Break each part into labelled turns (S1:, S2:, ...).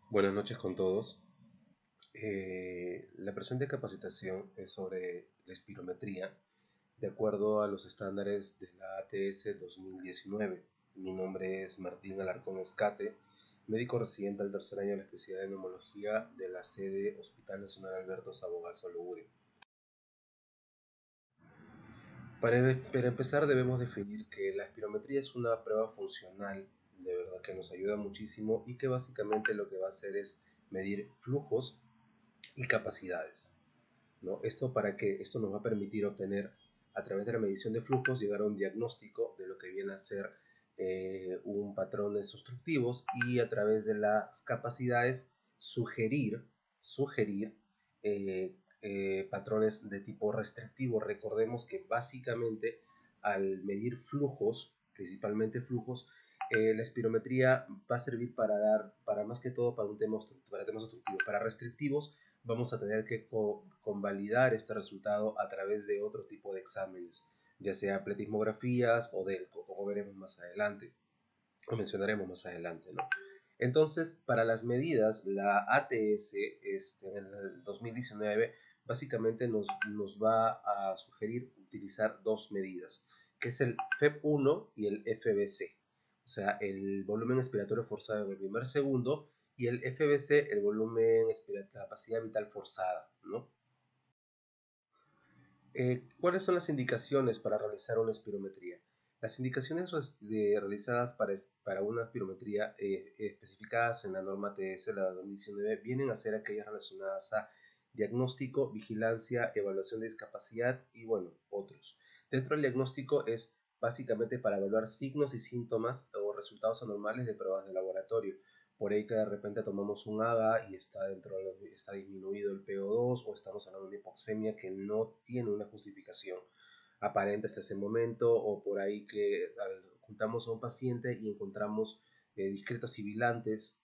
S1: Buenas noches con todos. La presente capacitación es sobre la espirometría de acuerdo a los estándares de la ATS 2019. Mi nombre es Martín Alarcón Escate, médico residente al tercer año de la especialidad de neumología de la sede Hospital Nacional Alberto Sabogal Soloure. Para empezar debemos definir que la espirometría es una prueba funcional, de verdad que nos ayuda muchísimo y que básicamente lo que va a hacer es medir flujos y capacidades, ¿no? Esto nos va a permitir obtener, a través de la medición de flujos, llegar a un diagnóstico de lo que viene a ser un patrones obstructivos y a través de las capacidades sugerir patrones de tipo restrictivo. Recordemos que básicamente al medir flujos, principalmente flujos, la espirometría va a servir para más que todo para para temas obstructivos. Para restrictivos vamos a tener que convalidar este resultado a través de otro tipo de exámenes, ya sea pletismografías o DELCO, como veremos más adelante, o mencionaremos más adelante, ¿no? Entonces, para las medidas, la ATS en el 2019 básicamente nos va a sugerir utilizar dos medidas, que es el FEP1 y el FBC, o sea, el volumen expiratorio forzado en el primer segundo y el FBC, el volumen expiratorio, capacidad vital forzada, ¿no? ¿Cuáles son las indicaciones para realizar una espirometría? Las indicaciones realizadas para una espirometría especificadas en la norma TS, la de 2019, vienen a ser aquellas relacionadas a diagnóstico, vigilancia, evaluación de discapacidad y, bueno, otros. Dentro del diagnóstico es básicamente para evaluar signos y síntomas o resultados anormales de pruebas de laboratorio. Por ahí que de repente tomamos un AGA y está disminuido el PO2 o estamos hablando de hipoxemia que no tiene una justificación aparente hasta ese momento, o por ahí que juntamos a un paciente y encontramos discretos sibilantes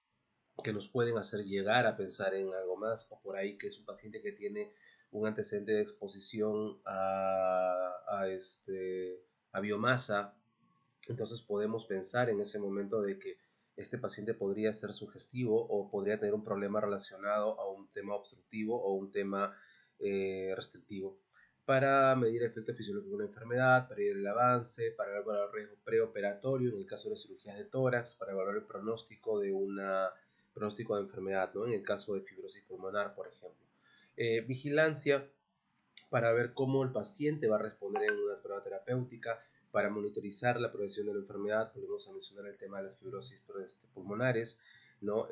S1: que nos pueden hacer llegar a pensar en algo más, o por ahí que es un paciente que tiene un antecedente de exposición a biomasa. Entonces podemos pensar en ese momento de que este paciente podría ser sugestivo o podría tener un problema relacionado a un tema obstructivo o un tema restrictivo. Para medir el efecto fisiológico de una enfermedad, para medir el avance, para evaluar el riesgo preoperatorio en el caso de cirugías de tórax, para evaluar el pronóstico de enfermedad, ¿no? En el caso de fibrosis pulmonar, por ejemplo. Vigilancia para ver cómo el paciente va a responder en una prueba terapéutica, para monitorizar la progresión de la enfermedad. Volvemos a mencionar el tema de las fibrosis pulmonares, ¿no?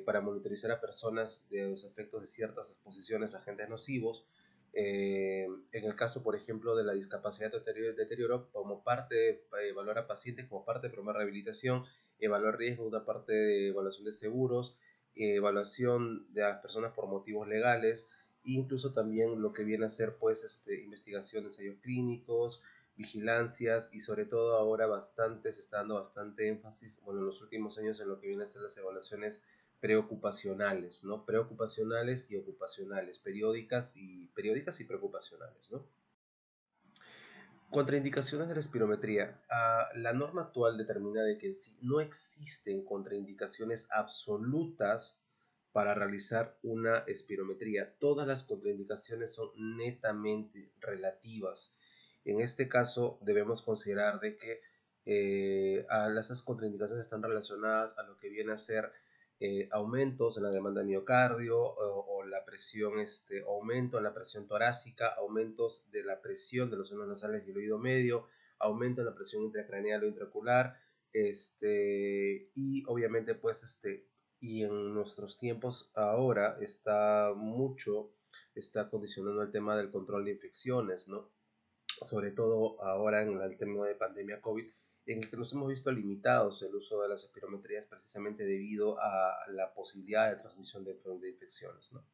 S1: Para monitorizar a personas de los efectos de ciertas exposiciones a agentes nocivos. En el caso, por ejemplo, de la discapacidad de deterioro, como parte de evaluar a pacientes, como parte de programar rehabilitación, evaluar riesgos, una parte de evaluación de seguros, evaluación de las personas por motivos legales, incluso también lo que viene a ser pues investigación de ensayos clínicos, vigilancias y sobre todo ahora se está dando bastante énfasis, bueno, en los últimos años en lo que viene a ser las evaluaciones preocupacionales, ¿no? Preocupacionales y ocupacionales, periódicas y preocupacionales, ¿no? Contraindicaciones de la espirometría. La norma actual determina de que sí, no existen contraindicaciones absolutas para realizar una espirometría. Todas las contraindicaciones son netamente relativas. En este caso debemos considerar de que esas contraindicaciones están relacionadas a lo que viene a ser aumentos en la demanda de miocardio o la presión, aumento en la presión torácica, aumentos de la presión de los senos nasales y el oído medio, aumento en la presión intracraneal o intraocular, y obviamente y en nuestros tiempos ahora está condicionando el tema del control de infecciones, ¿no? Sobre todo ahora en el tema de pandemia COVID, en el que nos hemos visto limitados el uso de las espirometrías precisamente debido a la posibilidad de transmisión de infecciones, ¿no?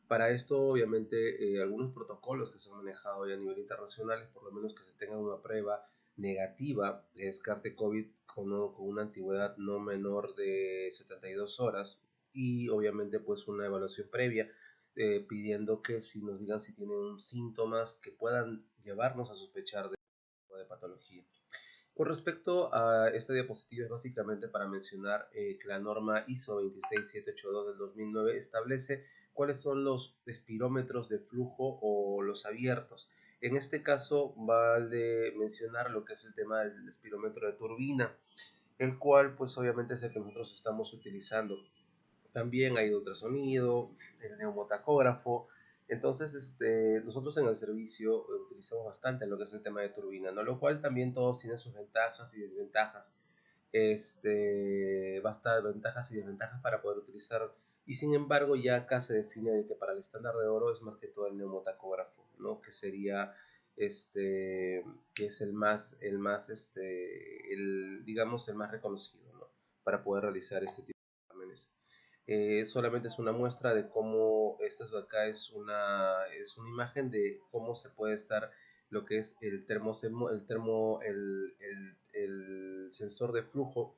S1: Para esto, obviamente, algunos protocolos que se han manejado ya a nivel internacional es por lo menos que se tenga una prueba negativa de descarte COVID con una antigüedad no menor de 72 horas y obviamente pues una evaluación previa pidiendo que si nos digan si tienen síntomas que puedan llevarnos a sospechar de patología. Con respecto a esta diapositiva es básicamente para mencionar que la norma ISO 26782 del 2009 establece cuáles son los espirómetros de flujo o los abiertos. En este caso vale mencionar lo que es el tema del espirómetro de turbina, el cual pues obviamente es el que nosotros estamos utilizando. También hay de ultrasonido, el neumotacógrafo. Entonces, nosotros en el servicio utilizamos bastante lo que es el tema de turbina, ¿no? Lo cual también todos tienen sus ventajas y desventajas. Basta ventajas y desventajas para poder utilizar. Y sin embargo, ya acá se define de que para el estándar de oro es más que todo el neumotacógrafo, ¿no? Que sería que es digamos, el más reconocido, ¿no? Para poder realizar este tipo de exámenes. Solamente es una muestra de cómo esto de acá es una imagen de cómo se puede estar lo que es el sensor de flujo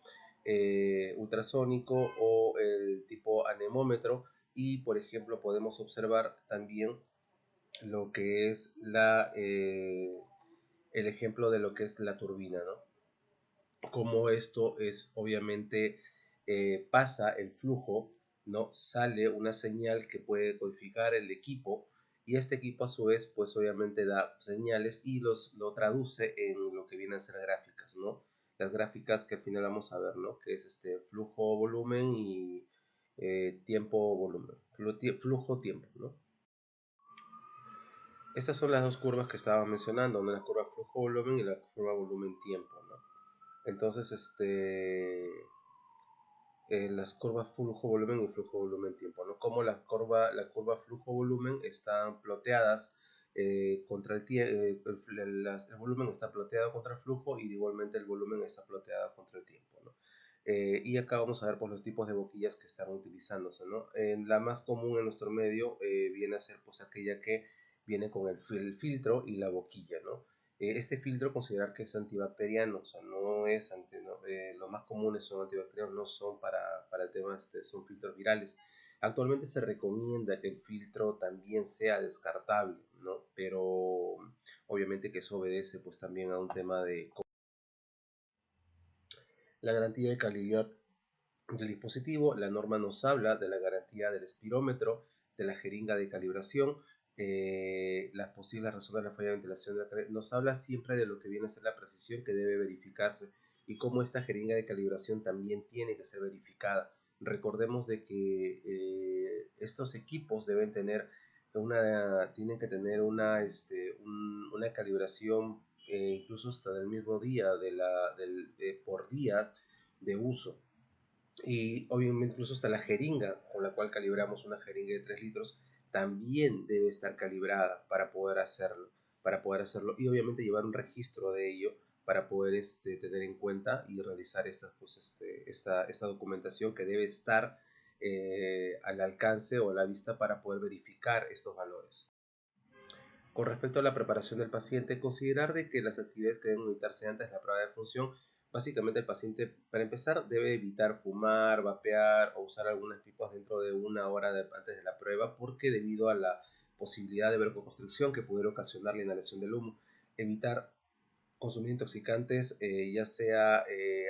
S1: ultrasónico o el tipo anemómetro, y por ejemplo podemos observar también lo que es el ejemplo de lo que es la turbina, ¿no? Como esto es obviamente pasa el flujo, ¿no? Sale una señal que puede codificar el equipo, y este equipo a su vez pues obviamente da señales y lo traduce en lo que vienen a ser gráficas, ¿no? Las gráficas que al final vamos a ver, ¿no? Que es flujo volumen y tiempo volumen, flujo tiempo, ¿no? Estas son las dos curvas que estaba mencionando, ¿no? La curva flujo volumen y la curva volumen tiempo, ¿no? Entonces, las curvas flujo volumen y flujo volumen tiempo, ¿no? Como la curva flujo volumen están ploteadas contra el volumen está ploteado contra el flujo, y igualmente el volumen está ploteado contra el tiempo, ¿no? Y acá vamos a ver pues, los tipos de boquillas que están utilizándose, ¿no? La más común en nuestro medio viene a ser pues aquella que viene con el filtro y la boquilla, ¿no? Este filtro considerar que es antibacteriano, o sea, no es los más comunes son antibacterianos, no son para el tema, son filtros virales. Actualmente se recomienda que el filtro también sea descartable, ¿no? Pero obviamente que eso obedece pues también a un tema de la garantía de calidad del dispositivo. La norma nos habla de la garantía del espirómetro, de la jeringa de calibración, las posibles razones de la falla de ventilación. Nos habla siempre de lo que viene a ser la precisión que debe verificarse, y cómo esta jeringa de calibración también tiene que ser verificada. Recordemos de que estos equipos tienen que tener una calibración incluso hasta del mismo día, por días de uso. Y obviamente incluso hasta la jeringa con la cual calibramos una jeringa de 3 litros también debe estar calibrada para poder hacerlo, y obviamente llevar un registro de ello para poder tener en cuenta y realizar esta documentación que debe estar al alcance o a la vista para poder verificar estos valores. Con respecto a la preparación del paciente, considerar de que las actividades que deben evitarse antes de la prueba de función, básicamente el paciente, para empezar, debe evitar fumar, vapear o usar algunas pipas dentro de una hora antes de la prueba, porque debido a la posibilidad de broncoconstricción que pudiera ocasionar la inhalación del humo. Evitar consumir intoxicantes, ya sea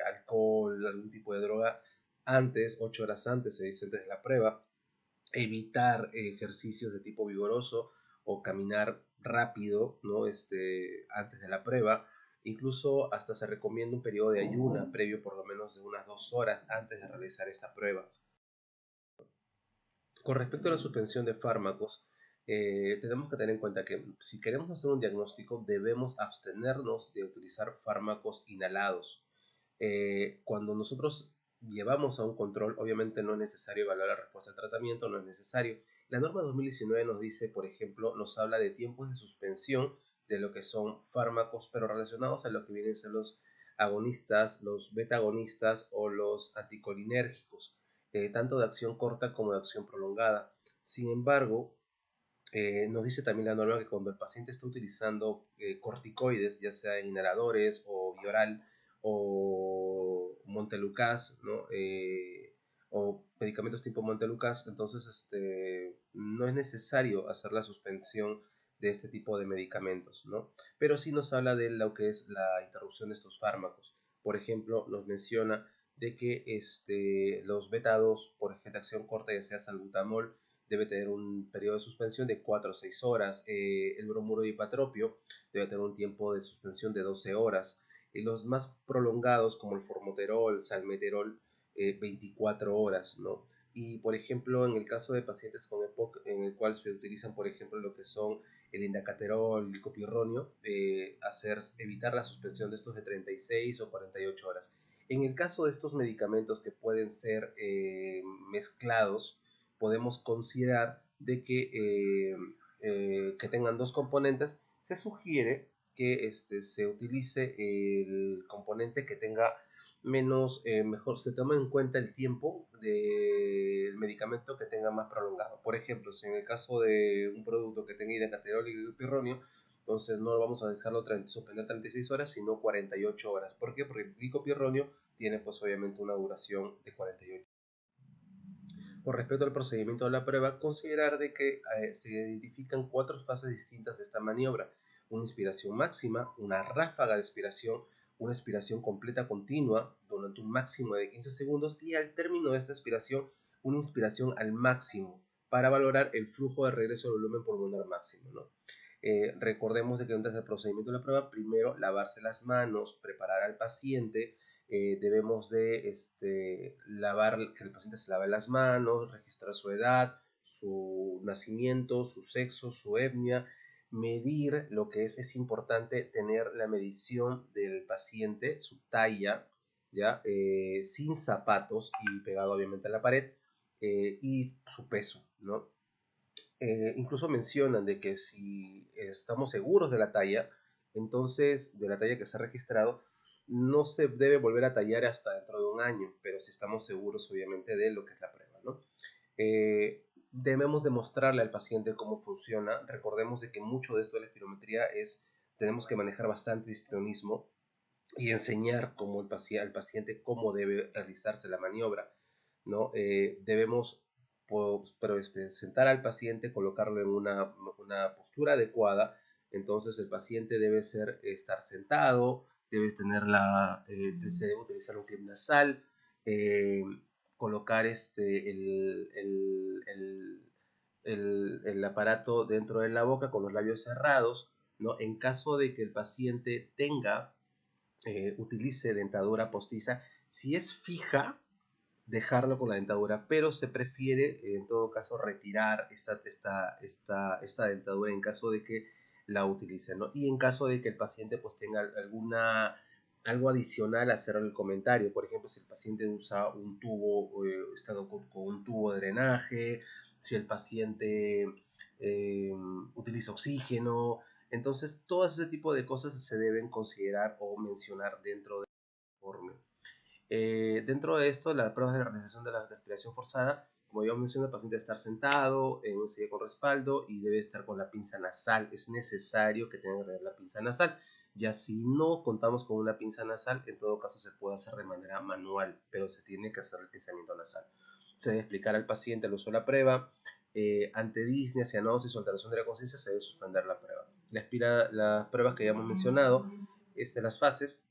S1: alcohol, algún tipo de droga, 8 horas antes, se dice antes de la prueba. Evitar ejercicios de tipo vigoroso o caminar rápido, ¿no? Antes de la prueba. Incluso hasta se recomienda un periodo de ayuna previo por lo menos de unas 2 horas antes de realizar esta prueba. Con respecto a la suspensión de fármacos, tenemos que tener en cuenta que si queremos hacer un diagnóstico debemos abstenernos de utilizar fármacos inhalados. Cuando nosotros llevamos a un control, obviamente no es necesario evaluar la respuesta al tratamiento, no es necesario. La norma 2019 nos dice, por ejemplo, nos habla de tiempos de suspensión de lo que son fármacos, pero relacionados a lo que vienen a ser los agonistas, los beta-agonistas o los anticolinérgicos, tanto de acción corta como de acción prolongada. Sin embargo, nos dice también la norma que cuando el paciente está utilizando corticoides, ya sea inhaladores o bioral o Montelukast, ¿no? O medicamentos tipo Montelukast, entonces no es necesario hacer la suspensión de este tipo de medicamentos, ¿no? Pero sí nos habla de lo que es la interrupción de estos fármacos. Por ejemplo, nos menciona de que los beta-2 por ejemplo, de acción corta, ya sea salbutamol, debe tener un periodo de suspensión de 4 a 6 horas. El bromuro de hipatropio debe tener un tiempo de suspensión de 12 horas. Y los más prolongados, como el formoterol, salmeterol, 24 horas, ¿no? Y, por ejemplo, en el caso de pacientes con EPOC, en el cual se utilizan, por ejemplo, lo que son el indacaterol, el copirronio, evitar la suspensión de estos de 36 o 48 horas. En el caso de estos medicamentos que pueden ser mezclados, podemos considerar de que tengan dos componentes. Se sugiere que se utilice el componente que tenga mejor se toma en cuenta el tiempo del medicamento que tenga más prolongado. Por ejemplo, si en el caso de un producto que tenga idacaterol y pirronio, entonces no vamos a dejarlo suspender 36 horas, sino 48 horas. ¿Por qué? Porque el glicopirronio tiene pues obviamente una duración de 48. Con respecto al procedimiento de la prueba, considerar de que se identifican 4 fases distintas de esta maniobra: una inspiración máxima, una ráfaga de expiración, una expiración completa continua durante un máximo de 15 segundos y al término de esta expiración, una inspiración al máximo para valorar el flujo de regreso del volumen pulmonar máximo, ¿no? Recordemos de que antes del procedimiento de la prueba, primero lavarse las manos, preparar al paciente, debemos de que el paciente se lave las manos, registrar su edad, su nacimiento, su sexo, su etnia, medir lo que es importante tener la medición del paciente, su talla, ¿ya? Sin zapatos y pegado obviamente a la pared, y su peso, ¿no? Incluso mencionan de que si estamos seguros de la talla, entonces de la talla que se ha registrado, no se debe volver a tallar hasta dentro de un año, pero si estamos seguros obviamente de lo que es la prueba, ¿no? Debemos demostrarle al paciente cómo funciona. Recordemos de que mucho de esto de la espirometría tenemos que manejar bastante histrionismo y enseñar al paciente cómo debe realizarse la maniobra, ¿no? Debemos sentar al paciente, colocarlo en una postura adecuada. Entonces el paciente debe estar sentado, se debe utilizar un clip nasal, eh, colocar el aparato dentro de la boca con los labios cerrados, ¿no? En caso de que el paciente utilice dentadura postiza, si es fija, dejarlo con la dentadura, pero se prefiere en todo caso retirar esta dentadura en caso de que la utilice, ¿no? Y en caso de que el paciente pues tenga algo adicional, hacer el comentario. Por ejemplo, si el paciente usa un tubo, está con un tubo de drenaje, si el paciente utiliza oxígeno. Entonces, todo ese tipo de cosas se deben considerar o mencionar dentro del informe. Dentro de esto, las pruebas de realización de la respiración forzada, como ya mencioné, el paciente debe estar sentado en un silla con respaldo y debe estar con la pinza nasal. Es necesario que tenga que tener la pinza nasal. Ya si no contamos con una pinza nasal, en todo caso se puede hacer de manera manual, pero se tiene que hacer el pinzamiento nasal. Se debe explicar al paciente el uso de la prueba. Ante disnea, cianosis o alteración de la conciencia, se debe suspender la prueba. Las pruebas que ya hemos mencionado, las fases,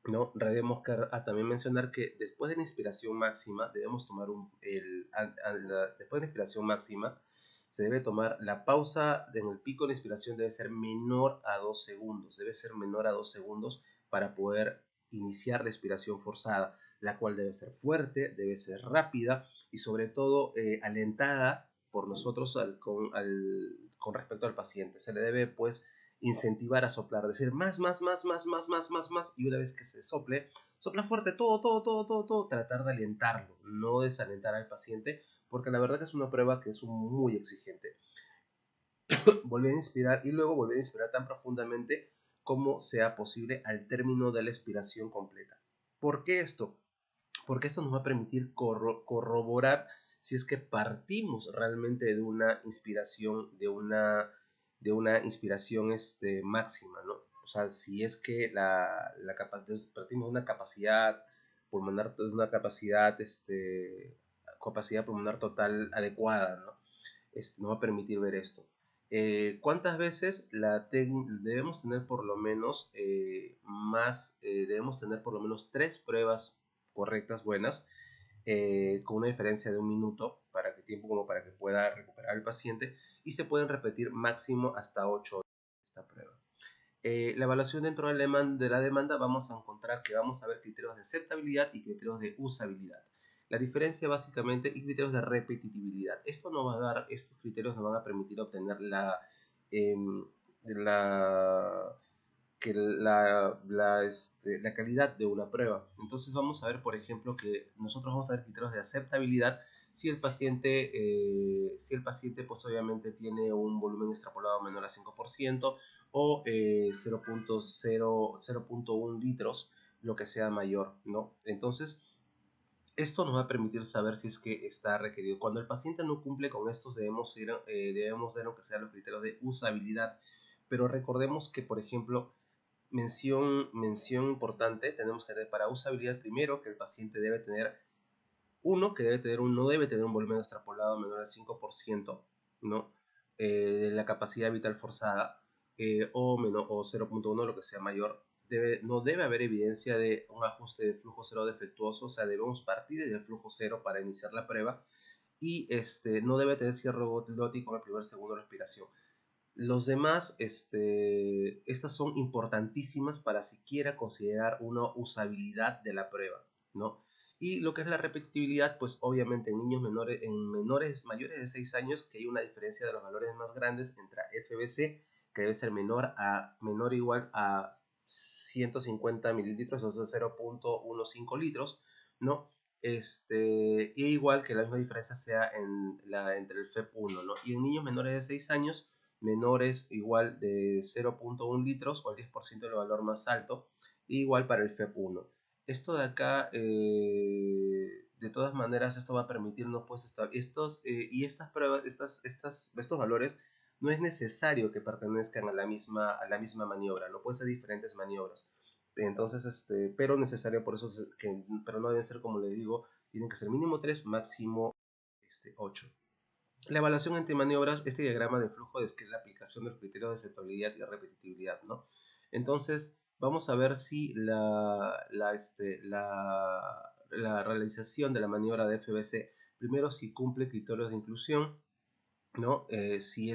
S1: ¿no? Debemos también mencionar que después de la inspiración máxima debemos tomar después de la inspiración máxima se debe tomar la pausa en el pico de la inspiración, debe ser menor a 2 segundos, debe ser menor a 2 segundos para poder iniciar la expiración forzada, la cual debe ser fuerte, debe ser rápida y sobre todo alentada por nosotros con respecto al paciente. Se le debe pues incentivar a soplar, decir más, y una vez que se sopla fuerte, todo, tratar de alentarlo, no desalentar al paciente, porque la verdad que es una prueba que es muy exigente. Volver a inspirar y luego volver a inspirar tan profundamente como sea posible al término de la expiración completa. ¿Por qué esto? Porque esto nos va a permitir corroborar si es que partimos realmente de una inspiración, máxima, ¿no? O sea, si es que partimos de una capacidad pulmonar, capacidad pulmonar total adecuada, ¿no? Nos va a permitir ver esto. ¿Cuántas veces debemos tener por lo menos debemos tener por lo menos 3 pruebas correctas, buenas, con una diferencia de 1 minuto para que tiempo como para que pueda recuperar el paciente, y se pueden repetir máximo hasta 8 veces esta prueba. La evaluación dentro de la demanda vamos a encontrar que vamos a ver criterios de aceptabilidad y criterios de usabilidad. La diferencia básicamente y criterios de repetitividad. Estos criterios nos van a permitir obtener em, la, la calidad de una prueba. Entonces vamos a ver, por ejemplo, que nosotros vamos a ver criterios de aceptabilidad si el paciente pues obviamente tiene un volumen extrapolado menor a 5% o 0.1 litros, lo que sea mayor, ¿no? Entonces, esto nos va a permitir saber si es que está requerido. Cuando el paciente no cumple con estos, debemos ver lo que sean los criterios de usabilidad. Pero recordemos que, por ejemplo, mención importante, tenemos que tener para usabilidad primero que el paciente debe tener no debe tener un volumen extrapolado menor al 5%, ¿no? De la capacidad vital forzada, o 0.1, lo que sea mayor. No debe haber evidencia de un ajuste de flujo cero defectuoso, o sea, debemos partir del flujo cero para iniciar la prueba, y no debe tener cierre glótico en el primer segundo de respiración. Los demás, estas son importantísimas para siquiera considerar una usabilidad de la prueba, ¿no? Y lo que es la repetitividad, pues obviamente en niños mayores de 6 años, que hay una diferencia de los valores más grandes entre FBC, que debe ser menor o igual a 150 mililitros, o sea, 0.15 litros, ¿no? Y igual que la misma diferencia sea entre el FEP1, ¿no? Y en niños menores de 6 años, menores igual de 0.1 litros o el 10% del valor más alto, igual para el FEP1. Esto de acá, de todas maneras, esto va a permitirnos pues estas pruebas, estos valores, no es necesario que pertenezcan a la misma maniobra, no pueden ser diferentes maniobras. Entonces, pero necesario por eso, pero no deben ser, como le digo, tienen que ser mínimo 3, máximo 8. La evaluación entre maniobras, este diagrama de flujo describe la aplicación de los criterios de aceptabilidad y repetitividad, ¿no? Entonces, vamos a ver si la realización de la maniobra de FBC, primero si cumple criterios de inclusión, ¿no? Si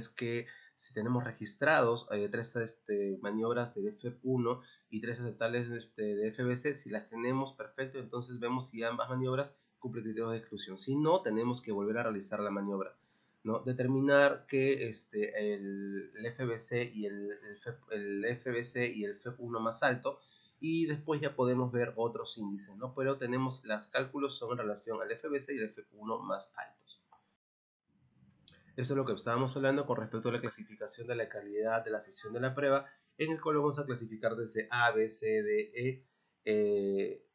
S1: tenemos registrados 3 maniobras de FEP1 y 3 aceptables de FBC, si las tenemos, perfecto, entonces vemos si ambas maniobras cumplen criterios de exclusión. Si no, tenemos que volver a realizar la maniobra, ¿no? Determinar que el FBC y el FBC y el FEP1 más alto, y después ya podemos ver otros índices, ¿no? Pero los cálculos son en relación al FBC y el FEP1 más altos. Eso es lo que estábamos hablando con respecto a la clasificación de la calidad de la sesión de la prueba, en el cual vamos a clasificar desde A, B, C, D,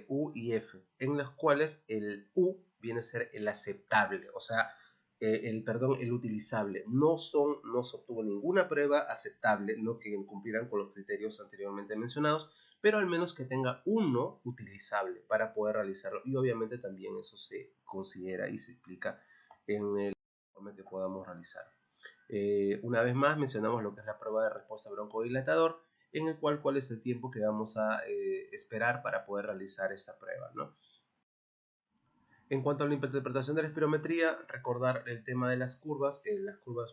S1: U y F, en los cuales el U viene a ser el aceptable, o sea, el utilizable. No se obtuvo ninguna prueba aceptable, no que cumplieran con los criterios anteriormente mencionados, pero al menos que tenga uno utilizable para poder realizarlo. Y obviamente también eso se considera y se explica en el que podamos realizar. Una vez más mencionamos lo que es la prueba de respuesta broncodilatador, en el cuál es el tiempo que vamos a esperar para poder realizar esta prueba, ¿no? En cuanto a la interpretación de la espirometría, recordar el tema de las curvas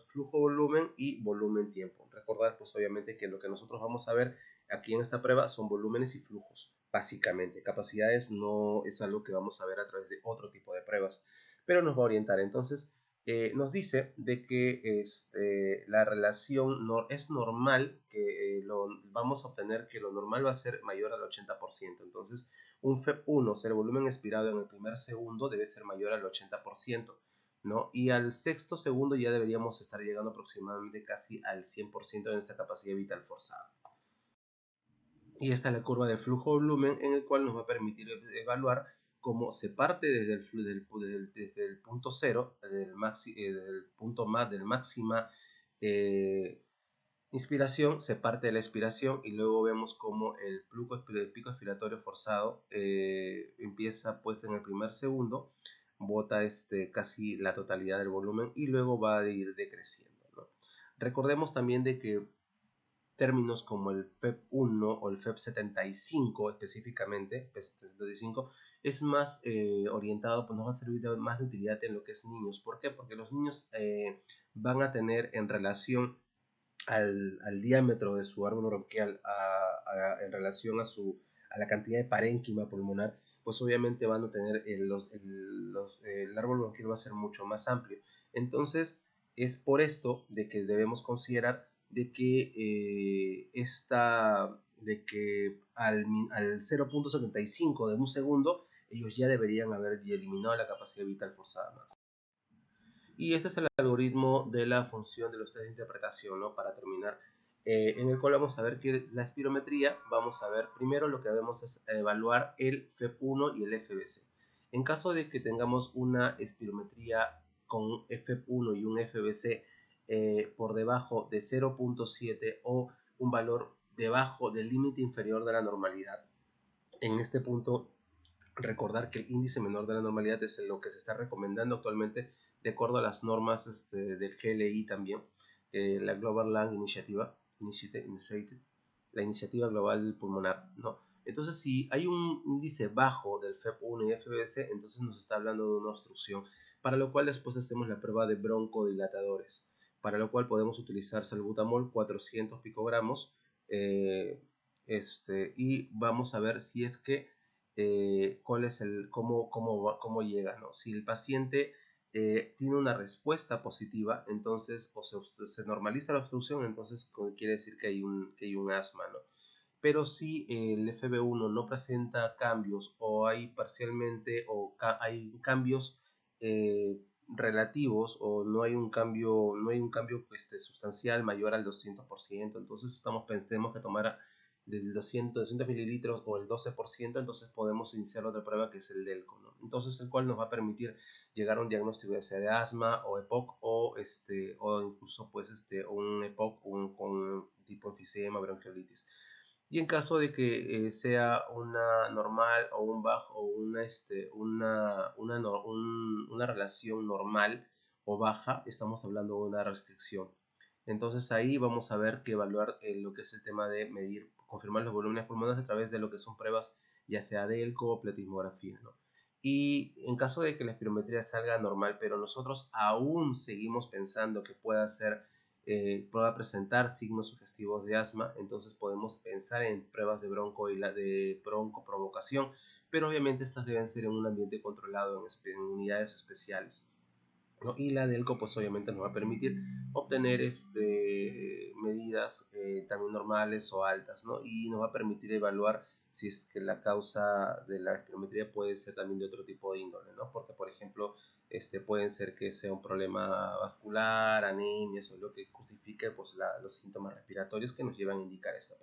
S1: flujo-volumen y volumen-tiempo. Recordar pues obviamente que lo que nosotros vamos a ver aquí en esta prueba son volúmenes y flujos, básicamente. Capacidades no es algo que vamos a ver a través de otro tipo de pruebas, pero nos va a orientar. Entonces, nos dice de que la relación es normal, que vamos a obtener que lo normal va a ser mayor al 80%. Entonces, un FEP1, o sea, el volumen expirado en el primer segundo, debe ser mayor al 80%, ¿no? Y al sexto segundo ya deberíamos estar llegando aproximadamente casi al 100% de nuestra capacidad vital forzada. Y esta es la curva de flujo-volumen, en el cual nos va a permitir evaluar cómo se parte desde el punto cero, del punto más del máxima inspiración, se parte de la expiración, y luego vemos cómo el pico expiratorio forzado empieza pues en el primer segundo, bota casi la totalidad del volumen y luego va a ir decreciendo, ¿no? Recordemos también de que términos como el FEP1 o el FEP75 específicamente, FEP75, es más orientado, pues nos va a servir más de utilidad en lo que es niños. ¿Por qué? Porque los niños van a tener en relación al diámetro de su árbol bronquial en relación a la cantidad de parénquima pulmonar, pues obviamente van a tener el árbol bronquial va a ser mucho más amplio. Entonces, es por esto de que debemos considerar de que, al 0.75 de un segundo, ellos ya deberían haber eliminado la capacidad vital forzada máxima. Y ese es el algoritmo de la función de los test de interpretación, ¿no? Para terminar, en el cual vamos a ver que la espirometría, vamos a ver primero lo que debemos es evaluar el FEP1 y el FBC. En caso de que tengamos una espirometría con FEP1 y un FBC por debajo de 0.7 o un valor debajo del límite inferior de la normalidad, en este punto recordar que el índice menor de la normalidad es lo que se está recomendando actualmente de acuerdo a las normas del GLI también, la Global Lung Initiative, la iniciativa global pulmonar, ¿no? Entonces, si hay un índice bajo del FEP1 y FBC, entonces nos está hablando de una obstrucción, para lo cual después hacemos la prueba de broncodilatadores, para lo cual podemos utilizar salbutamol 400 picogramos, y vamos a ver si es que cuál es cómo llega, ¿no? Si el paciente tiene una respuesta positiva, entonces se normaliza la obstrucción, entonces quiere decir que hay un asma, ¿no? Pero si el FB1 no presenta cambios o hay parcialmente o hay cambios eh, relativos o no hay un cambio sustancial mayor al 200%, entonces tenemos que tomar del 200 mililitros o el 12%, entonces podemos iniciar otra prueba que es el DELCO, ¿no? Entonces el cual nos va a permitir llegar a un diagnóstico ya sea de asma o EPOC o incluso pues un EPOC con tipo enfisema, bronquiolitis. Y en caso de que sea una normal o un bajo o una relación normal o baja, estamos hablando de una restricción. Entonces ahí vamos a ver que evaluar lo que es el tema de medir, confirmar los volúmenes pulmonares a través de lo que son pruebas ya sea de ELCO o pletismografía, ¿no? Y en caso de que la espirometría salga normal, pero nosotros aún seguimos pensando que pueda presentar signos sugestivos de asma, entonces podemos pensar en pruebas de broncoprovocación, pero obviamente estas deben ser en un ambiente controlado en unidades especiales, ¿no? Y la DELCO pues obviamente nos va a permitir obtener medidas también normales o altas, ¿no? Y nos va a permitir evaluar si es que la causa de la espirometría puede ser también de otro tipo de índole, ¿no? Porque por ejemplo pueden ser que sea un problema vascular, anemia, eso es lo que justifique pues, los síntomas respiratorios que nos llevan a indicar esta